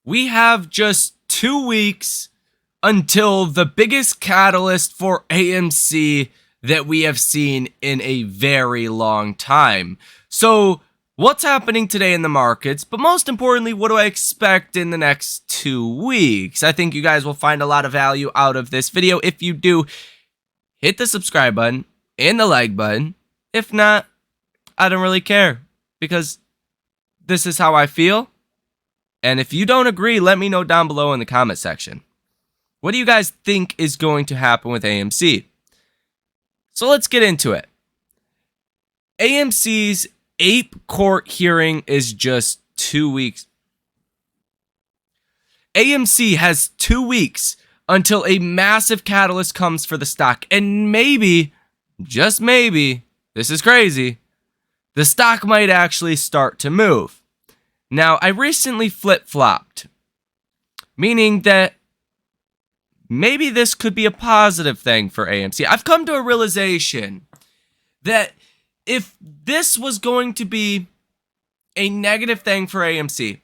we have just 2 weeks until the biggest catalyst for AMC that we have seen in a very long time. So, what's happening today in the markets? But most importantly, what do I expect in the next 2 weeks? I think you guys will find a lot of value out of this video. If you do, hit the subscribe button and the like button. If not, I don't really care because this is how I feel. And if you don't agree, let me know down below in the comment section. What do you guys think is going to happen with AMC? So let's get into it. AMC's ape court hearing is just 2 weeks. AMC has 2 weeks until a massive catalyst comes for the stock. And maybe, just maybe, this is crazy, the stock might actually start to move. Now, I recently flip-flopped, meaning that maybe this could be a positive thing for AMC. I've come to a realization that if this was going to be a negative thing for AMC,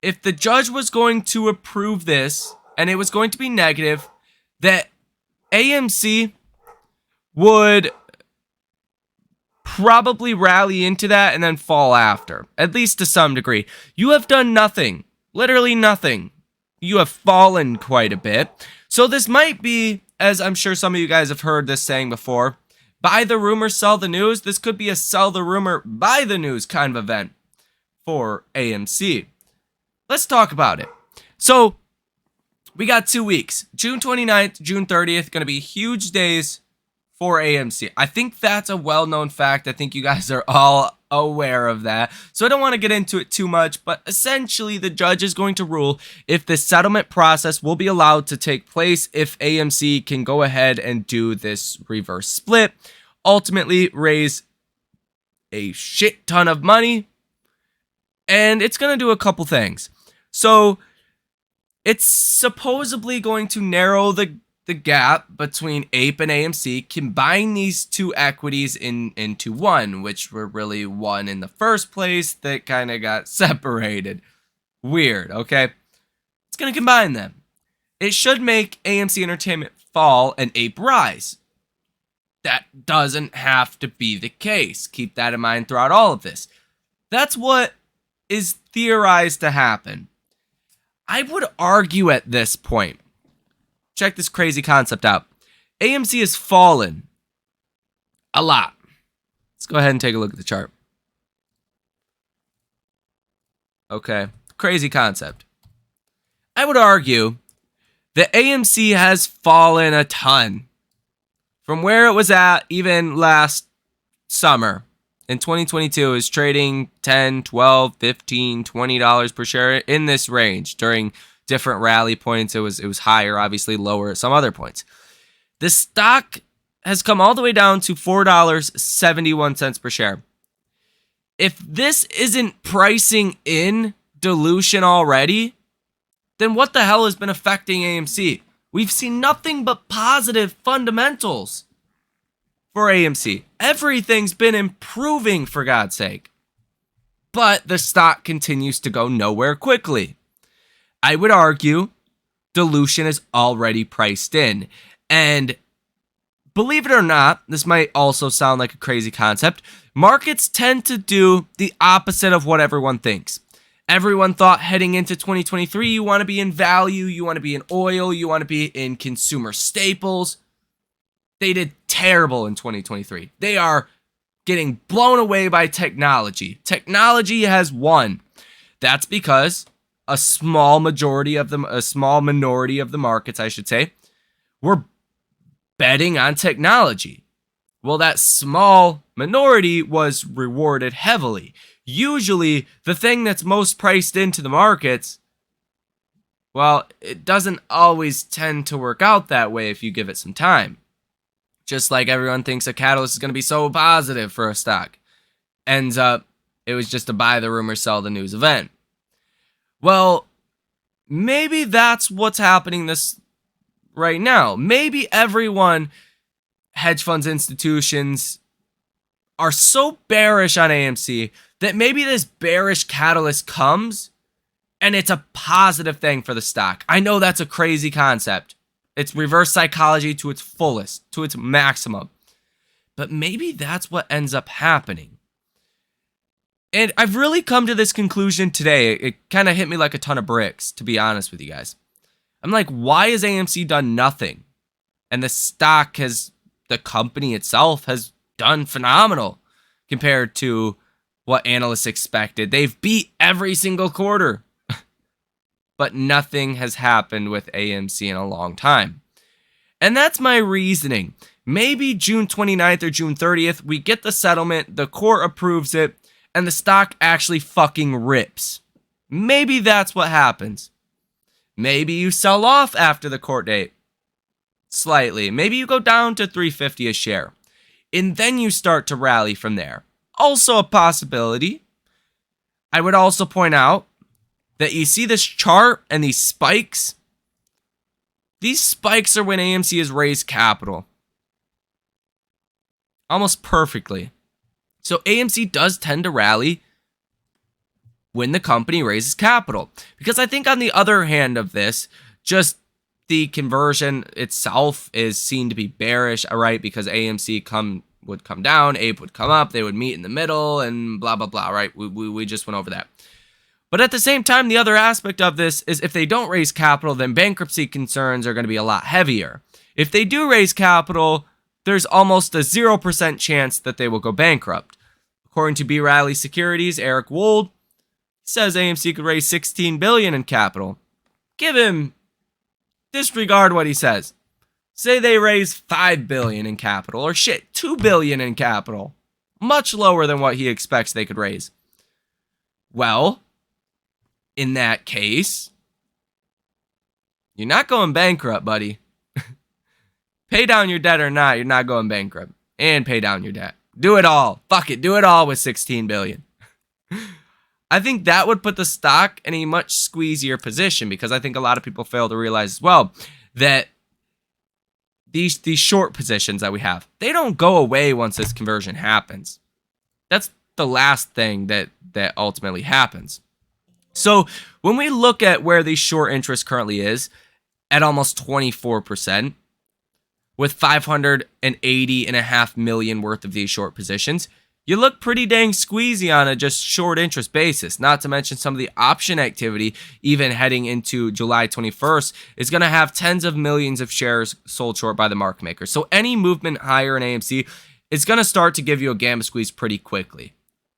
if the judge was going to approve this and it was going to be negative, that AMC would probably rally into that and then fall after, at least to some degree. You have done nothing, literally nothing. You have fallen quite a bit. So this might be, as I'm sure some of you guys have heard this saying before, buy the rumor, sell the news. This could be a sell the rumor, buy the news kind of event for AMC. Let's talk about it. So we got 2 weeks. June 29th, June 30th, going to be huge days for AMC. I think that's a well-known fact. I think you guys are all aware of that. So I don't want to get into it too much, but essentially the judge is going to rule if the settlement process will be allowed to take place if AMC can go ahead and do this reverse split, ultimately raise a shit ton of money, and it's going to do a couple things. So it's supposedly going to narrow the gap between Ape and AMC, combine these two equities into one, which were really one in the first place that kind of got separated. Weird, okay? It's going to combine them. It should make AMC Entertainment fall and Ape rise. That doesn't have to be the case. Keep that in mind throughout all of this. That's what is theorized to happen. I would argue at this point, check this crazy concept out. AMC has fallen a lot. Let's go ahead and take a look at the chart. Okay, crazy concept. I would argue that AMC has fallen a ton from where it was at even last summer. In 2022, it was trading $10, $12, $15, $20 per share in this range during different rally points. It was higher, obviously lower at some other points. The stock has come all the way down to $4.71 per share. If this isn't pricing in dilution already, then what the hell has been affecting AMC? We've seen nothing but positive fundamentals for AMC. Everything's been improving, for God's sake. But the stock continues to go nowhere quickly. I would argue dilution is already priced in. And believe it or not, this might also sound like a crazy concept, markets tend to do the opposite of what everyone thinks. Everyone thought heading into 2023, you want to be in value, you want to be in oil, you want to be in consumer staples. They did terrible in 2023. They are getting blown away by technology. Technology has won. That's because a small minority of the markets, I should say, were betting on technology. Well, that small minority was rewarded heavily. Usually, the thing that's most priced into the markets, well, it doesn't always tend to work out that way if you give it some time. Just like everyone thinks a catalyst is going to be so positive for a stock. Ends up, it was just a buy the rumor, sell the news event. Well, maybe that's what's happening this right now. Maybe everyone, hedge funds, institutions, are so bearish on AMC that maybe this bearish catalyst comes And it's a positive thing for the stock. I know that's a crazy concept. It's reverse psychology to its fullest, to its maximum. But maybe that's what ends up happening. And I've really come to this conclusion today. It kind of hit me like a ton of bricks, to be honest with you guys. I'm like, why has AMC done nothing? And the stock the company itself has done phenomenal compared to what analysts expected. They've beat every single quarter. But nothing has happened with AMC in a long time. And that's my reasoning. Maybe June 29th or June 30th, we get the settlement, the court approves it, and the stock actually fucking rips. Maybe that's what happens. Maybe you sell off after the court date. Slightly. Maybe you go down to $3.50 a share. And then you start to rally from there. Also a possibility. I would also point out that you see this chart and these spikes. These spikes are when AMC has raised capital. Almost perfectly. So AMC does tend to rally when the company raises capital. Because I think on the other hand of this, just the conversion itself is seen to be bearish, all right? Because AMC would come down, APE would come up, they would meet in the middle, and blah, blah, blah, right? We just went over that. But at the same time, the other aspect of this is if they don't raise capital, then bankruptcy concerns are going to be a lot heavier. If they do raise capital, there's almost a 0% chance that they will go bankrupt. According to B. Riley Securities, Eric Wold says AMC could raise $16 billion in capital. Disregard what he says. Say they raise $5 billion in capital, or shit, $2 billion in capital. Much lower than what he expects they could raise. Well, in that case, you're not going bankrupt, buddy. Pay down your debt or not, you're not going bankrupt. And pay down your debt. Do it all. Fuck it. Do it all with $16 billion. I think that would put the stock in a much squeezier position because I think a lot of people fail to realize as well that these short positions that we have, they don't go away once this conversion happens. That's the last thing that ultimately happens. So when we look at where the short interest currently is at almost 24%, with 580.5 million worth of these short positions, you look pretty dang squeezy on a just short interest basis. Not to mention some of the option activity, even heading into July 21st, is going to have tens of millions of shares sold short by the market makers. So any movement higher in AMC is going to start to give you a gamma squeeze pretty quickly.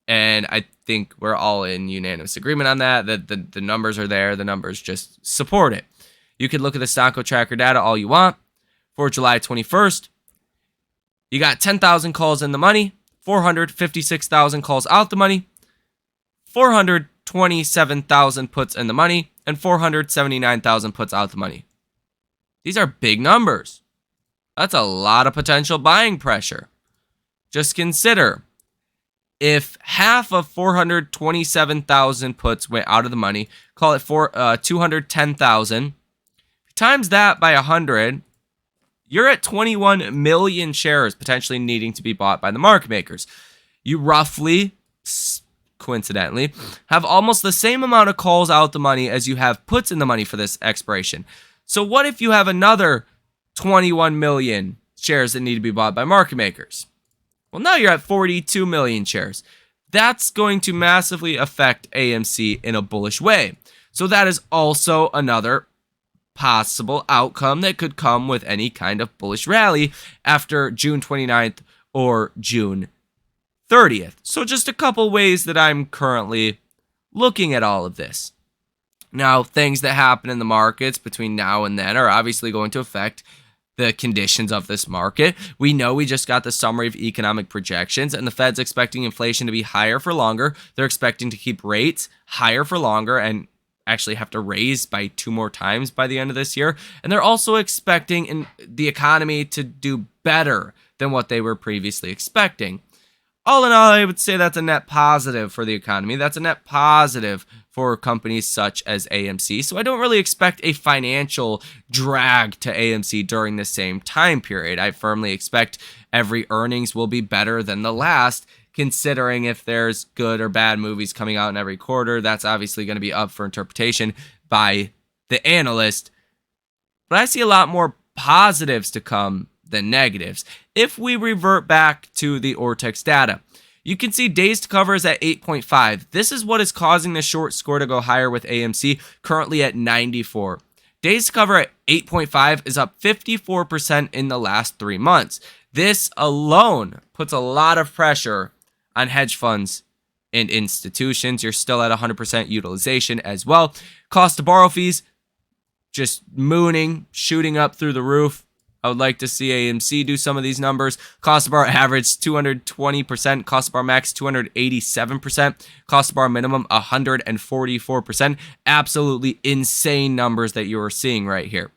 And I think we're all in unanimous agreement on that the numbers are there. The numbers just support it. You can look at the Stocko tracker data all you want. For July 21st, you got 10,000 calls in the money, 456,000 calls out the money, 427,000 puts in the money, and 479,000 puts out the money. These are big numbers. That's a lot of potential buying pressure. Just consider, if half of 427,000 puts went out of the money, call it 210,000, times that by 100, you're at 21 million shares potentially needing to be bought by the market makers. You roughly, coincidentally, have almost the same amount of calls out the money as you have puts in the money for this expiration. So what if you have another 21 million shares that need to be bought by market makers? Well, now you're at 42 million shares. That's going to massively affect AMC in a bullish way. So that is also another possible outcome that could come with any kind of bullish rally after June 29th or June 30th. So just a couple ways that I'm currently looking at all of this. Now, things that happen in the markets between now and then are obviously going to affect the conditions of this market. We know we just got the summary of economic projections, and the Fed's expecting inflation to be higher for longer. They're expecting to keep rates higher for longer and actually have to raise by 2 more times by the end of this year. And they're also expecting the economy to do better than what they were previously expecting. All in all, I would say that's a net positive for the economy. That's a net positive for companies such as AMC. So I don't really expect a financial drag to AMC during the same time period. I firmly expect every earnings will be better than the last, considering if there's good or bad movies coming out in every quarter. That's obviously going to be up for interpretation by the analyst. But I see a lot more positives to come than negatives. If we revert back to the Ortex data, you can see days to cover is at 8.5. This is what is causing the short score to go higher with AMC, currently at 94. Days to cover at 8.5 is up 54% in the last 3 months. This alone puts a lot of pressure on hedge funds and institutions. You're still at 100% utilization as well. Cost to borrow fees, just shooting up through the roof. I would like to see AMC do some of these numbers. Cost to borrow average 220%. Cost to borrow max 287%. Cost to borrow minimum 144%. Absolutely insane numbers that you are seeing right here.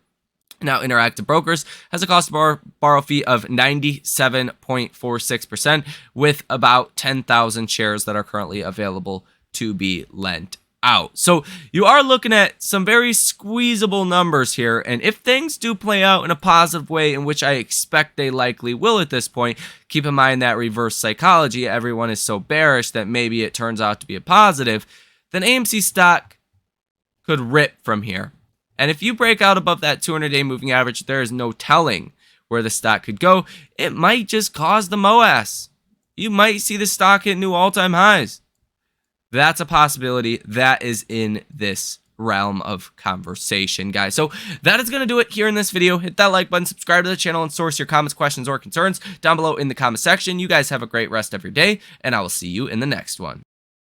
Now, Interactive Brokers has a cost to borrow fee of 97.46% with about 10,000 shares that are currently available to be lent out. So you are looking at some very squeezable numbers here, and if things do play out in a positive way, in which I expect they likely will at this point, keep in mind that reverse psychology, everyone is so bearish that maybe it turns out to be a positive, then AMC stock could rip from here. And if you break out above that 200-day moving average, there is no telling where the stock could go. It might just cause the MOAS. You might see the stock hit new all-time highs. That's a possibility that is in this realm of conversation, guys. So that is going to do it here in this video. Hit that like button, subscribe to the channel, and source your comments, questions, or concerns down below in the comment section. You guys have a great rest of your day, and I will see you in the next one.